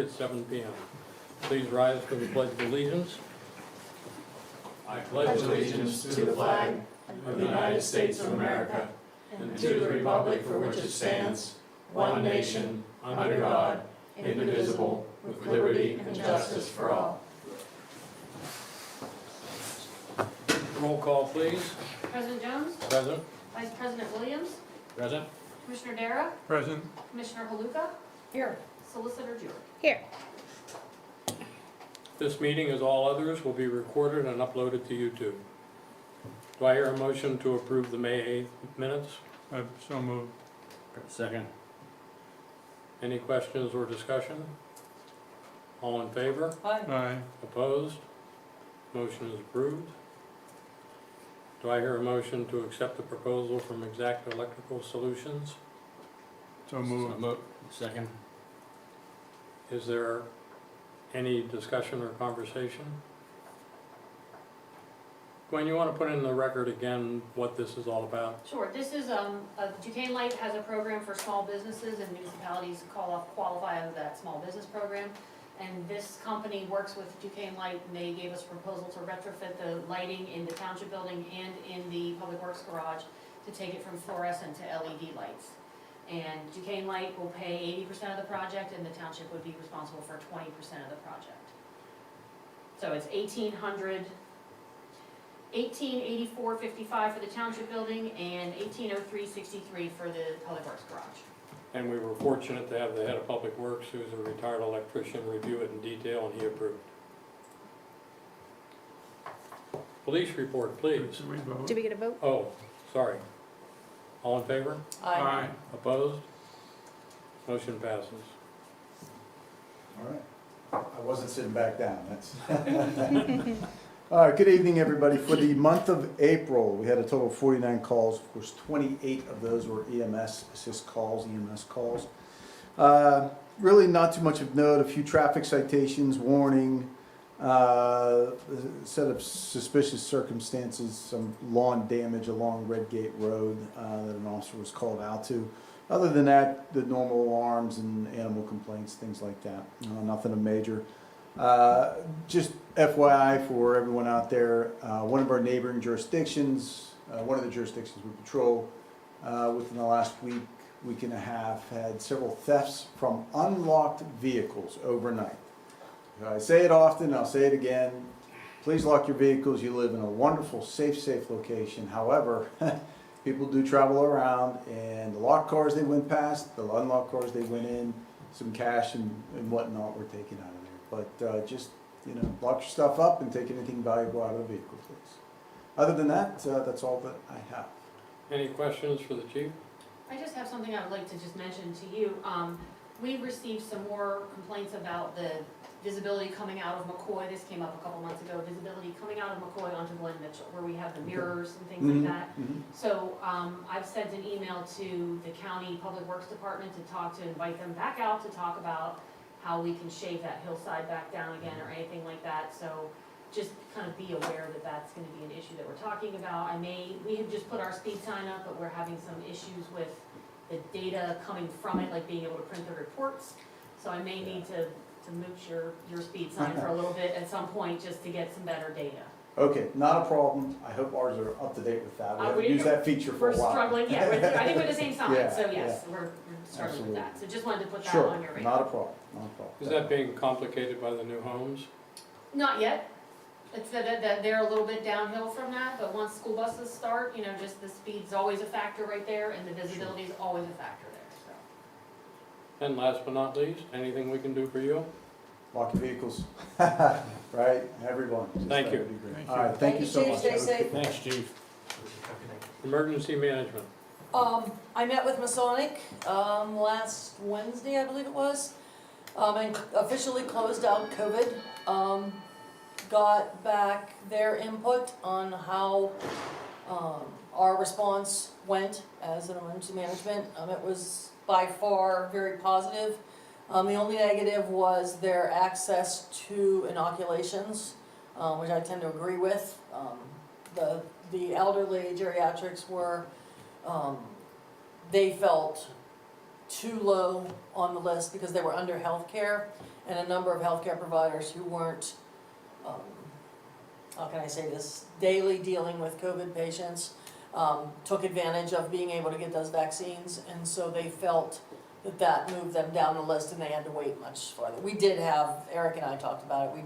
at 7 p.m. Please rise for the Pledge of Allegiance. I pledge allegiance to the flag of the United States of America and to the republic for which it stands, one nation, under God, indivisible, with liberty and justice for all. Roll call, please. President Jones, Present. Vice President Williams, Present. Commissioner Dara, Present. Commissioner Haluka, Here. Solicitor Jewett. Here. This meeting, as all others, will be recorded and uploaded to YouTube. Do I hear a motion to approve the May 8th minutes? So moved. Second. Any questions or discussion? All in favor? Aye. Opposed? Motion is approved. Do I hear a motion to accept the proposal from Exact Electrical Solutions? So moved. Second. Is there any discussion or conversation? Gwen, you want to put in the record again what this is all about? Sure, this is, Duquesne Light has a program for small businesses and municipalities qualify under that small business program. And this company works with Duquesne Light, and they gave us a proposal to retrofit the lighting in the township building and in the public works garage to take it from fluorescent to LED lights. And Duquesne Light will pay 80% of the project, and the township would be responsible for 20% of the project. So it's $1884.55 for the township building and $1803.63 for the public works garage. And we were fortunate to have the head of Public Works, who's a retired electrician, review it in detail, and he approved. Police report, please. Should we vote? Did we get a vote? Oh, sorry. All in favor? Aye. Opposed? Motion passes. All right. I wasn't sitting back down, that's. All right, good evening, everybody. For the month of April, we had a total of 49 calls. Of course, 28 of those were EMS assist calls, EMS calls. Really not too much of note, a few traffic citations, warning, a set of suspicious circumstances, some lawn damage along Redgate Road that an officer was called out to. Other than that, the normal alarms and animal complaints, things like that. Nothing of major. Just FYI for everyone out there, one of our neighboring jurisdictions, one of the jurisdictions we patrol, within the last week and a half, had several thefts from unlocked vehicles overnight. I say it often, I'll say it again, please lock your vehicles. You live in a wonderful, safe location. However, people do travel around, and the locked cars they went past, the unlocked cars they went in, some cash and whatnot were taken out of there. But just, lock your stuff up and take anything valuable out of the vehicle, please. Other than that, that's all that I have. Any questions for the chief? I just have something I would like to just mention to you. We received some more complaints about the visibility coming out of McCoy. This came up a couple months ago, visibility coming out of McCoy onto Glen Mitchell, where we have the mirrors and things like that. So I've sent an email to the county public works department to invite them back out to talk about how we can shave that hillside back down again or anything like that. So just kind of be aware that that's going to be an issue that we're talking about. We have just put our speed sign up, but we're having some issues with the data coming from it, like being able to print the reports. So I may need to mooch your speed sign for a little bit at some point just to get some better data. Okay, not a problem. I hope ours are up to date with that. We haven't used that feature for a while. We're struggling, yeah, I think we're the same sign, Yeah, so yes, yeah. we're struggling with that. So just wanted to put that Sure, on your radar. not a problem, not a problem. Is that being complicated by the new homes? Not yet. It's that they're a little bit downhill from that, but once school buses start, just the speed's always a factor right there, and the visibility is always a factor there, so. And last but not least, anything we can do for you? Lock your vehicles. Right, everyone. Just Thank that you. would be great. Thank All right, thank you so much. Stay safe. Thanks, chief. Emergency management. I met with Masonic, last Wednesday, I believe it was, and officially closed out COVID. Got back their input on how, our response went as an emergency management. It was by far very positive. The only negative was their access to inoculations, which I tend to agree with. The elderly geriatrics were, they felt too low on the list because they were under healthcare, and a number of healthcare providers who weren't, how can I say this, daily dealing with COVID patients, took advantage of being able to get those vaccines, and so they felt that that moved them down the list and they had to wait much farther. We did have, Eric and I talked about it,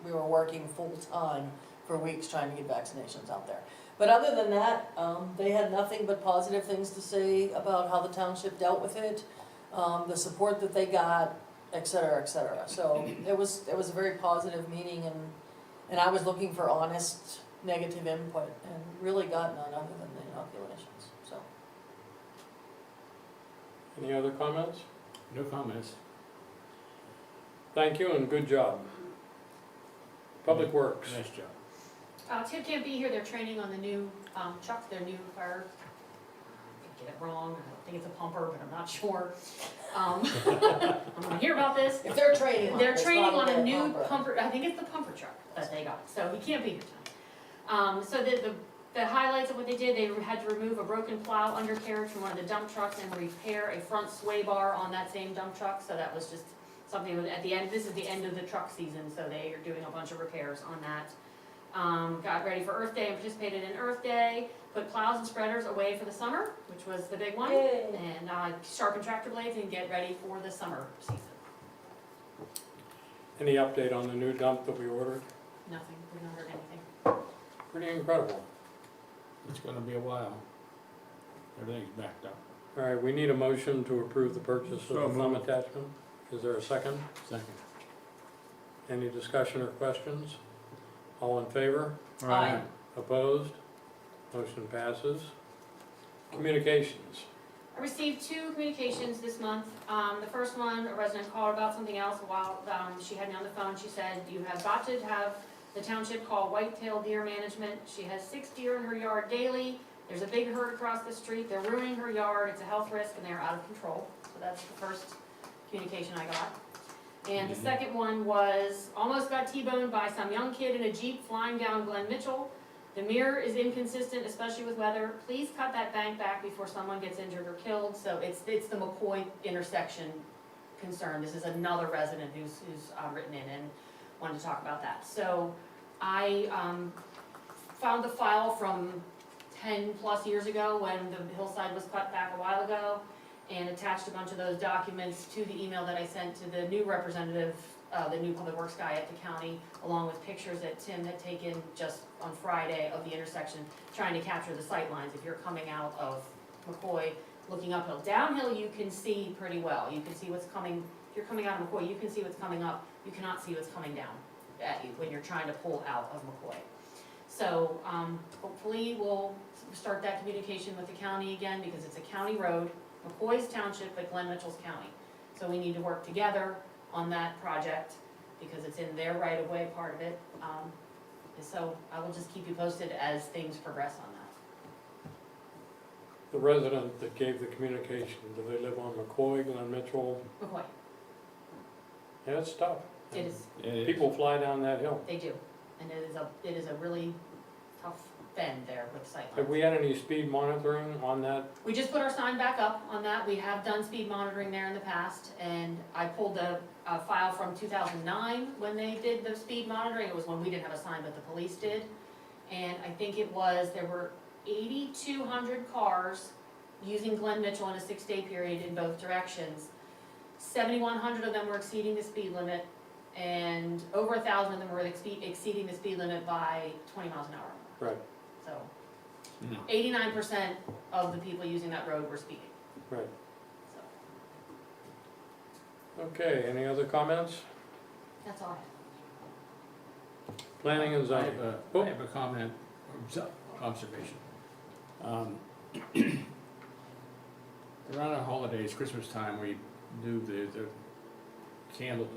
we were working full-time for weeks trying to get vaccinations out there. But other than that, they had nothing but positive things to say about how the township dealt with it, the support that they got, et cetera, et cetera. So it was a very positive meeting, and I was looking for honest, negative input, and really got none other than the inoculations, so. Any other comments? No comments. Thank you and good job. Public Works. Nice job. Tim can't be here, they're training on the new truck, their new fire, I get it wrong, I don't think it's a pumper, but I'm not sure. I'm gonna hear about this. If they're training on it, They're it's training on a probably new pumper. pumper, I think it's the pumper truck that they got, so he can't be here tonight. So the highlights of what they did, they had to remove a broken plow undercarriage from one of the dump trucks and repair a front sway bar on that same dump truck, so that was just something at the end, this is the end of the truck season, so they are doing a bunch of repairs on that. Got ready for Earth Day and participated in Earth Day, put plows and spreaders away for the summer, which was the big one. Yay. And sharpen tractor blades and get ready for the summer season. Any update on the new dump that we ordered? Nothing, we haven't heard anything. Pretty incredible. It's gonna be a while. Everything's backed up. All right, we need a motion to approve the purchase of So the thumb moved. attachment. Is there a second? Second. Any discussion or questions? All in favor? Aye. Opposed? Motion passes. Communications. I received 2 communications this month. The first one, a resident called about something else while she had me on the phone. She said, you have got to have the township call whitetail deer management. She has 6 deer in her yard daily. There's a big herd across the street. They're ruining her yard. It's a health risk and they're out of control. So that's the first communication I got. And the second one was, almost got T-boned by some young kid in a Jeep flying down Glen Mitchell. The mirror is inconsistent, especially with weather. Please cut that bank back before someone gets injured or killed. So it's the McCoy intersection concern. This is another resident who's written in and wanted to talk about that. So I found the file from 10 plus years ago when the hillside was cut back a while ago, and attached a bunch of those documents to the email that I sent to the new representative, the new public works guy at the county, along with pictures that Tim had taken just on Friday of the intersection, trying to capture the sight lines. If you're coming out of McCoy, looking uphill. Downhill, you can see pretty well. You can see what's coming. If you're coming out of McCoy, you can see what's coming up. You cannot see what's coming down at you when you're trying to pull out of McCoy. So hopefully we'll start that communication with the county again, because it's a county road. McCoy's township, but Glen Mitchell's county. So we need to work together on that project because it's in their right-of-way part of it. So I will just keep you posted as things progress on that. The resident that gave the communication, do they live on McCoy, Glen Mitchell? McCoy, Yeah, it's tough. it is, People fly down that hill. they do. And it is a really tough bend there with sight Have lines. we had any speed monitoring on that? We just put our sign back up on that. We have done speed monitoring there in the past, and I pulled a file from 2009 when they did the speed monitoring. It was when we didn't have a sign, but the police did. And I think there were 8,200 cars using Glen Mitchell in a 6-day period in both directions. 7,100 of them were exceeding the speed limit, and over 1,000 of them were exceeding the speed limit by 20 miles an hour. Right, So 89% of the people using that road were speeding. right. So Okay, any other comments? that's all I have. Planning and I zoning. have a comment, or observation. Around the holidays, Christmas time, we do the candles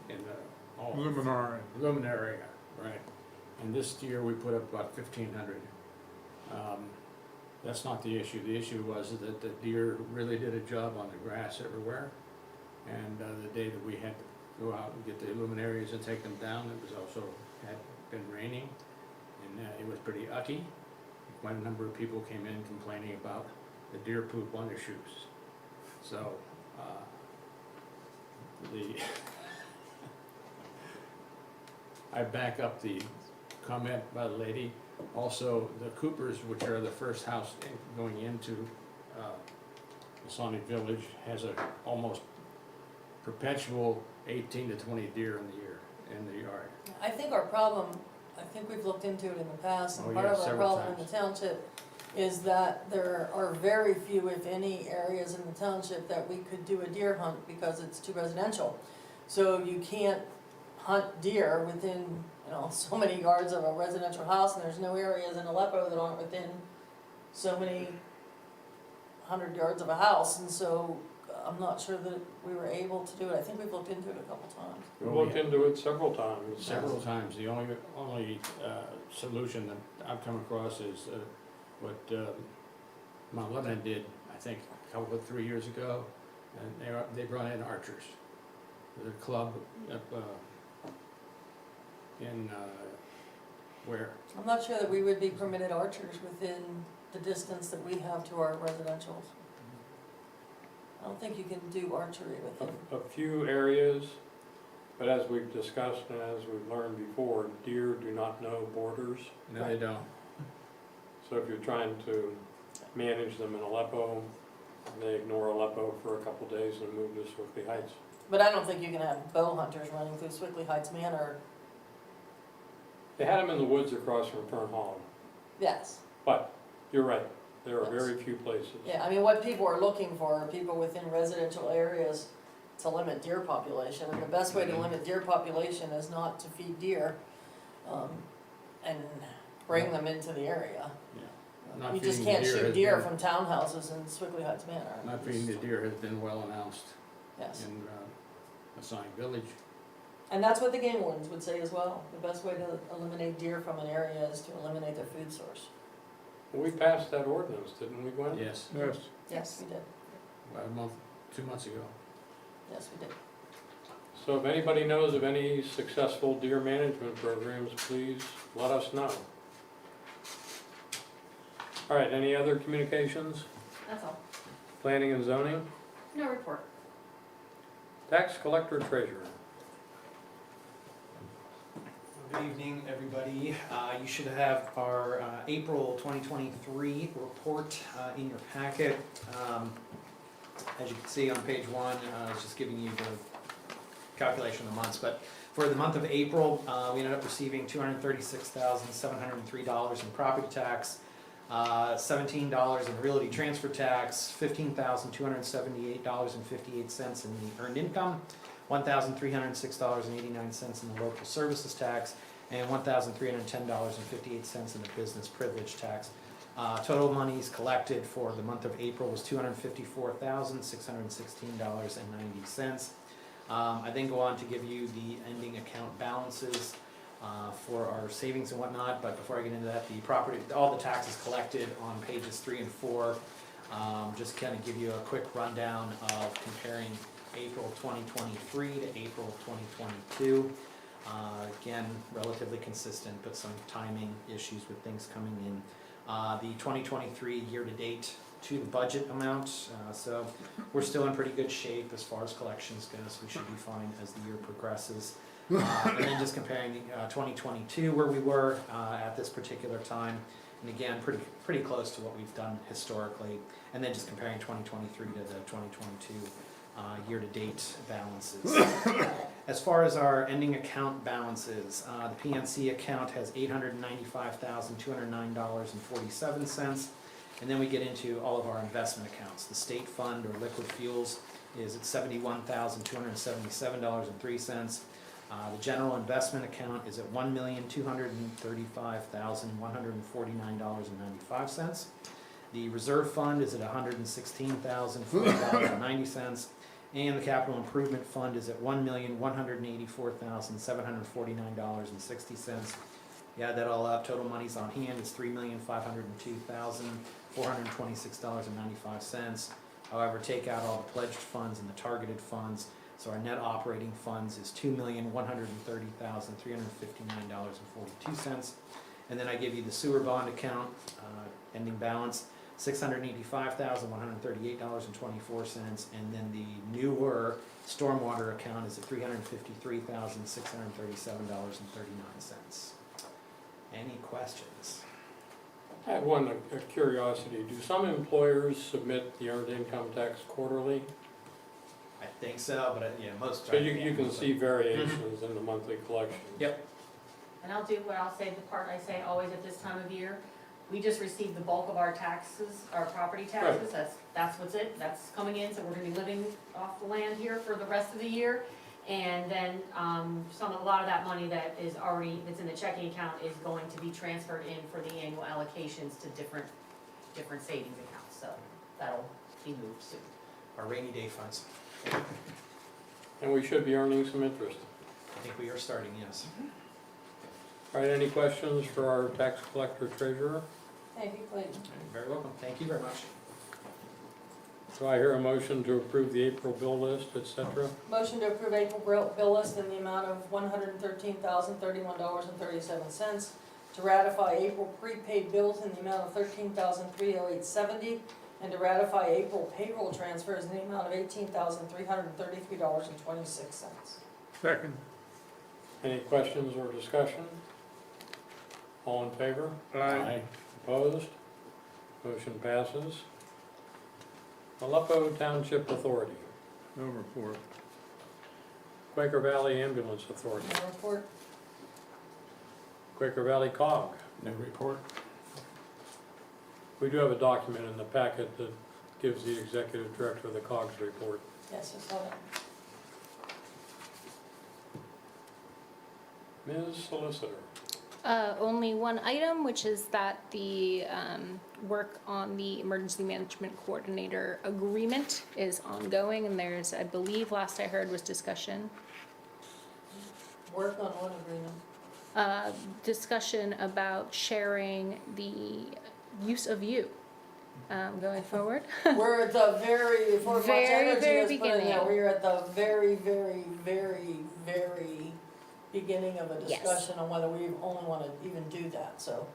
in the hall. Luminary. Luminary, right. And this year we put up about 1,500. That's not the issue. The issue was that the deer really did a job on the grass everywhere. And the day that we had to go out and get the luminaries and take them down, it was also, had been raining. And it was pretty ucky. Quite a number of people came in complaining about the deer poop on their shoes. So, the, I back up the comment by the lady. Also, the Coopers, which are the first house going into Masonic Village, has a almost perpetual 18 to 20 deer in the year, in the yard. I think our problem, I think we've looked into it in the past, Oh, and part yeah, of our several problem in times. the township is that there are very few, if any, areas in the township that we could do a deer hunt because it's too residential. So you can't hunt deer within, so many yards of a residential house, and there's no areas in Aleppo that aren't within so many 100 yards of a house, and so I'm not sure that we were able to do it. I think we've looked into it a couple times. We looked into it several times. Several times. The only solution that I've come across is what Mount Lebanon did, I think, a couple of 3 years ago, and they brought in archers. Their club up in where? I'm not sure that we would be permitted archers within the distance that we have to our residential's. I don't think you can do archery within. A few areas, but as we've discussed and as we've learned before, deer do not know borders. No, they don't. So if you're trying to manage them in Aleppo, they ignore Aleppo for a couple days and move to Swickley Heights. But I don't think you can have bow hunters running through Swickley Heights Manor. They had them in the woods across from Fern Hall, Yes, but you're right, there are Yes. very few places. yeah, I mean, what people are looking for are people within residential areas to limit deer population. And the best way to limit deer population is not to feed deer, and bring them into the area. Yeah. Not You just feeding can't deer shoot has deer been- from townhouses in Swickley Heights Manor. Not feeding the deer has been well announced Yes, in Masonic Village. and that's what the game wardens would say as well. The best way to eliminate deer from an area is to eliminate their food source. We passed that ordinance, didn't we, Gwen? Yes, Yes. Yes, we did. about a month, 2 months ago. Yes, we did. So if anybody knows of any successful deer management programs, please let us know. All right, any other communications? That's all. Planning and zoning? No report. Tax collector treasurer? Good evening, everybody. You should have our April 2023 report in your packet. As you can see on page 1, it's just giving you the calculation of the months. But for the month of April, we ended up receiving $236,703 in property tax, $17 in realty transfer tax, $15,278.58 in the earned income, $1,306.89 in the local services tax, and $1,310.58 in the business privilege tax. Total monies collected for the month of April was $254,616.90. I then go on to give you the ending account balances for our savings and whatnot, but before I get into that, the property, all the taxes collected on pages 3 and 4, just kind of give you a quick rundown of comparing April 2023 to April 2022. Again, relatively consistent, but some timing issues with things coming in. The 2023 year-to-date to the budget amount, so we're still in pretty good shape as far as collections goes. We should be fine as the year progresses. And then just comparing 2022, where we were at this particular time, and again, pretty close to what we've done historically, and then just comparing 2023 to the 2022 year-to-date balances. As far as our ending account balances, the PNC account has $895,209.47, and then we get into all of our investment accounts. The state fund or liquid fuels is at $71,277.03. The general investment account is at $1,235,149.95. The reserve fund is at $116,040.90. And the capital improvement fund is at $1,184,749.60. You add that all up, total monies on hand is $3,502,426.95. However, take out all the pledged funds and the targeted funds, so our net operating funds is $2,130,359.42. And then I give you the sewer bond account, ending balance, $685,138.24, and then the newer stormwater account is at $353,637.39. Any questions? I have one a curiosity. Do some employers submit the earned income tax quarterly? I think so, but yeah, most. So you can see variations in the monthly collection. Yep. And I'll do what I'll say, the part I say always at this time of year. We just received the bulk of our taxes, our property taxes, that's that's coming in, so we're gonna be living off the land here for the rest of the year. And then, a lot of that money that is already, that's in the checking account is going to be transferred in for the annual allocations to different savings accounts, so that'll be moved soon. Our rainy day funds. And we should be earning some interest. I think we are starting, yes. All right, any questions for our tax collector treasurer? Thank you, Clayton. You're very welcome. Thank you very much. Do I hear a motion to approve the April bill list, et cetera? Motion to approve April bill list in the amount of $113,031.37, to ratify April prepaid bills in the amount of $13,308.70, and to ratify April payroll transfers in the amount of $18,333.26. Second. Any questions or discussion? All in favor? Aye. Opposed? Motion passes. Aleppo Township Authority, No report. Quaker Valley Ambulance Authority, No report. Quaker Valley COG. No report. We do have a document in the packet that gives the executive director of the COG's report. Yes, I saw that. Ms. Solicitor. Only one item, which is that the work on the emergency management coordinator agreement is ongoing, and there's, I believe, last I heard was discussion. Work on what agreement? Discussion about sharing the use of you going forward. We're at the very, for much Very, energy very is put in there, beginning. we're at the very, very, very, very beginning of a Yes. discussion on whether we only wanna even do that, so.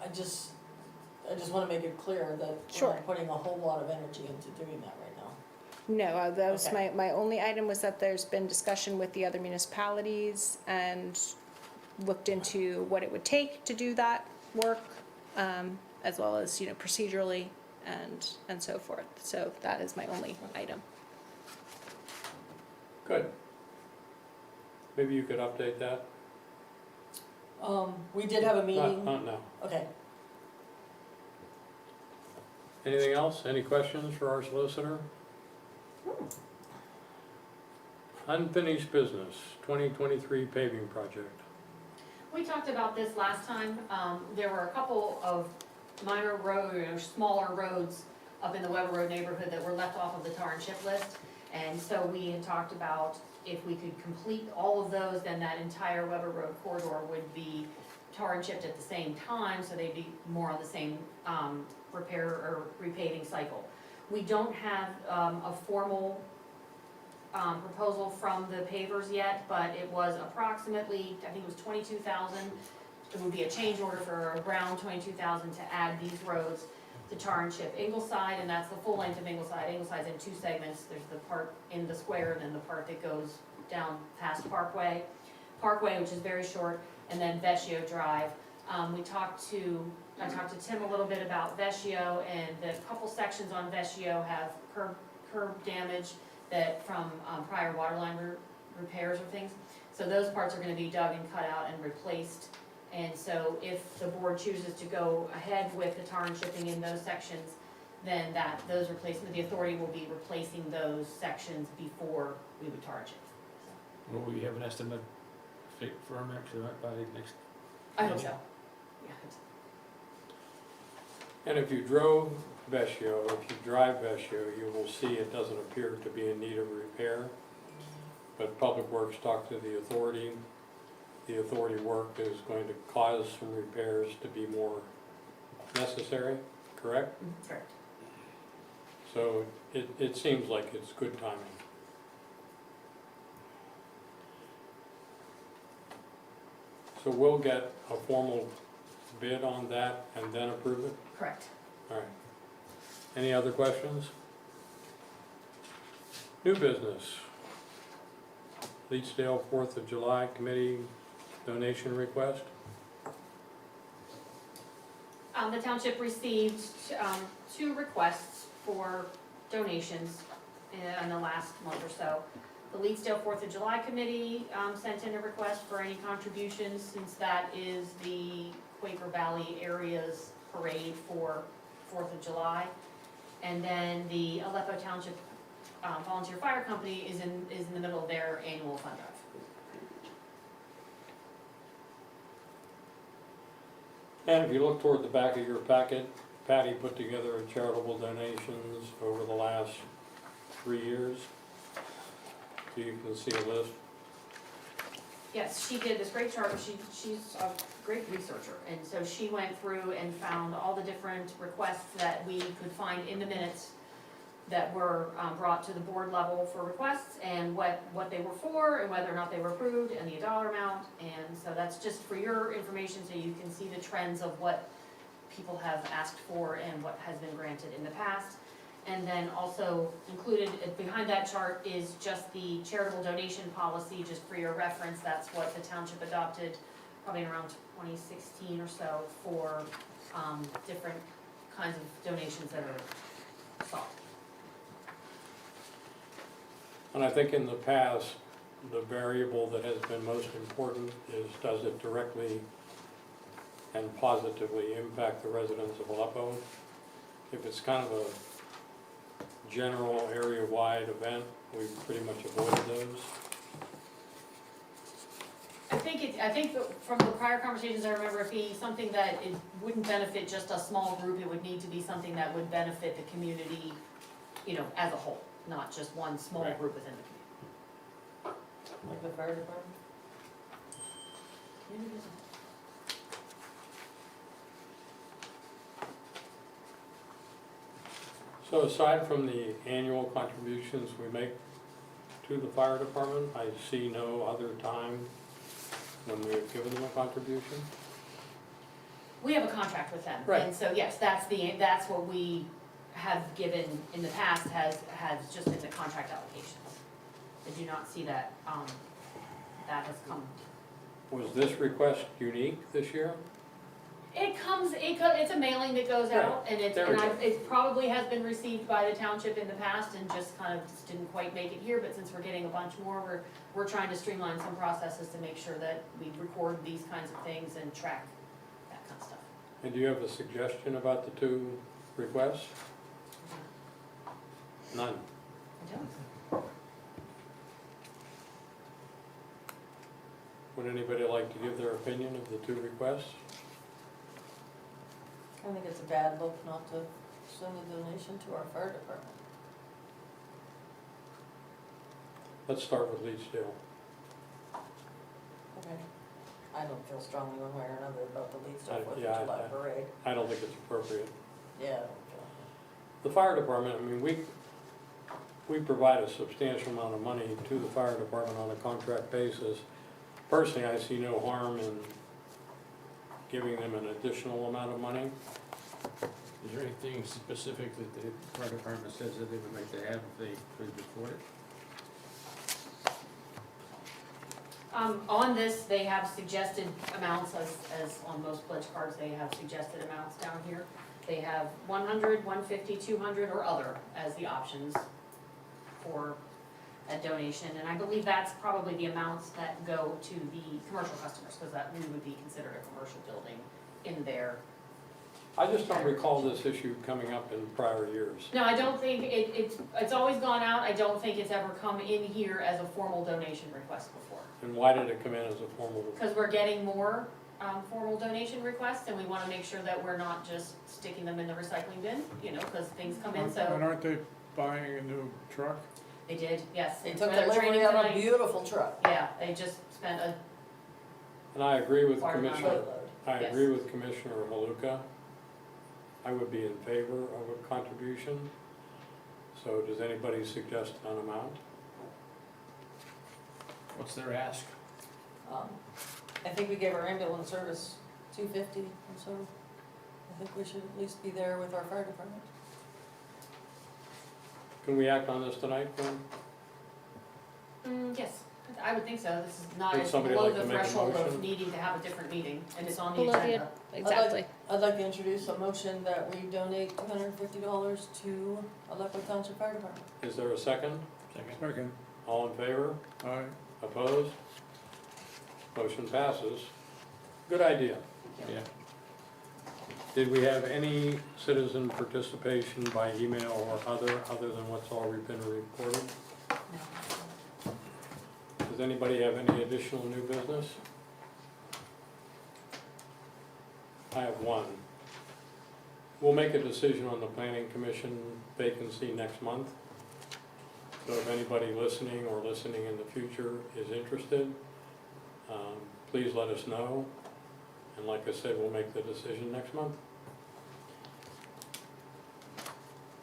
I just wanna make it clear that we're Sure. not putting a whole lot of energy into doing that right now. No, that was Okay. my only item, was that there's been discussion with the other municipalities and looked into what it would take to do that work, as well as, procedurally and so forth. So that is my only item. Good. Maybe you could update that? We did have a meeting, Not now. okay, Anything else? Any questions for our solicitor? Unfinished business, 2023 paving project. We talked about this last time. There were a couple of minor smaller roads up in the Weber Road neighborhood that were left off of the tar and chip list. And so we had talked about if we could complete all of those, then that entire Weber Road corridor would be tar and chipped at the same time, so they'd be more on the same repair or repaving cycle. We don't have a formal proposal from the pavers yet, but it was approximately, I think it was 22,000. It would be a change order for around 22,000 to add these roads to tar and chip Ingleside, and that's the full length of Ingleside. Ingleside's in two segments. There's the part in the square and then the part that goes down past Parkway, which is very short, and then Vecchio Drive. I talked to Tim a little bit about Vecchio, and the couple sections on Vecchio have curb damage that from prior water line repairs or things. So those parts are gonna be dug and cut out and replaced. And so if the board chooses to go ahead with the tar and chipping in those sections, then those replacement, the authority will be replacing those sections before we would tar and chip. Will we have an estimate firm actually by next? I hope so. Yeah. And if you drove Vecchio, if you drive Vecchio, you will see it doesn't appear to be in need of repair. But Public Works talked to the authority. The authority work is going to cause some repairs to be more necessary, correct? Correct. So it seems like it's good timing. So we'll get a formal bid on that and then approve it? Correct. All right. Any other questions? New business. Leetsdale 4th of July Committee donation request. The township received, 2 requests for donations in the last month or so. The Leetsdale 4th of July Committee, sent in a request for any contributions, since that is the Quaker Valley area's parade for 4th of July. And then the Aleppo Township, Volunteer Fire Company is in the middle of their annual fund drive. And if you look toward the back of your packet, Patty put together charitable donations over the last 3 years. So you can see a list. Yes, she did this great chart, she's a great researcher, and so she went through and found all the different requests that we could find in the minutes that were brought to the board level for requests, and what they were for, and whether or not they were approved, and the dollar amount, and so that's just for your information, so you can see the trends of what people have asked for and what has been granted in the past. And then also included behind that chart is just the charitable donation policy, just for your reference. That's what the township adopted probably around 2016 or so for different kinds of donations that are sought. And I think in the past, the variable that has been most important is, does it directly and positively impact the residents of Aleppo? If it's kind of a general area-wide event, we pretty much avoid those. I think from the prior conversations, I remember it being something that it wouldn't benefit just a small group. It would need to be something that would benefit the community, as a whole, not just one small Right. group within the community. Like the fire department? Community as a whole. So aside from the annual contributions we make to the fire department, I see no other time when we have given them a contribution. We have a contract with them. Right. And so, yes, that's what we have given in the past, has just been the contract allocations. I do not see that, that has come. Was this request unique this year? It's a mailing that goes out, and There we go. it probably has been received by the township in the past and just didn't quite make it here, but since we're getting a bunch more, we're trying to streamline some processes to make sure that we record these kinds of things and track that kind of stuff. And do you have a suggestion about the 2 requests? None. I don't. Would anybody like to give their opinion of the 2 requests? I think it's a bad look not to send a donation to our fire department. Let's start with Leetsdale. Okay. I don't feel strongly one way or another about the Leetsdale 4th yeah, of July I- parade. I don't think it's appropriate. Yeah, I don't feel. The fire department, I mean, we provide a substantial amount of money to the fire department on a contract basis. Personally, I see no harm in giving them an additional amount of money. Is there anything specific that the fire department says that they would like to have if they could afford it? On this, they have suggested amounts, as on most pledge cards, they have suggested amounts down here. They have 100, 150, 200, or other as the options for a donation. And I believe that's probably the amounts that go to the commercial customers, because that we would be considered a commercial building in there. I just don't recall this issue coming up in prior years. No, I don't think, it's always gone out. I don't think it's ever come in here as a formal donation request before. And why did it come in as a formal? Because we're getting more formal donation requests, and we want to make sure that we're not just sticking them in the recycling bin, because things come in, And so. aren't they buying a new truck? They did, yes. They It's took another training delivery of a tonight. beautiful truck. Yeah, they just spent a And I agree with large amount of Commissioner, money. I Yes. agree with Commissioner Haluka. I would be in favor of a contribution. So does anybody suggest an amount? What's their ask? I think we gave our ambulance service 250, and so I think we should at least be there with our fire department. Can we act on this tonight, Glenn? Yes, I would think so. This is not, Would it's somebody below like the to make a threshold of motion? needing to have a different meeting, and it's on the Below the- agenda. Exactly. I'd like to introduce a motion that we donate $250 to Aleppo Township Fire Department. Is there a second? Second, All in favor? aye. Opposed? Motion passes. Good idea. Yeah. Did we have any citizen participation by email or other than what's already been reported? No. Does anybody have any additional new business? I have one. We'll make a decision on the planning commission vacancy next month. So if anybody listening or listening in the future is interested, please let us know. And like I said, we'll make the decision next month.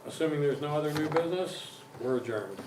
Assuming there's no other new business, we're adjourned.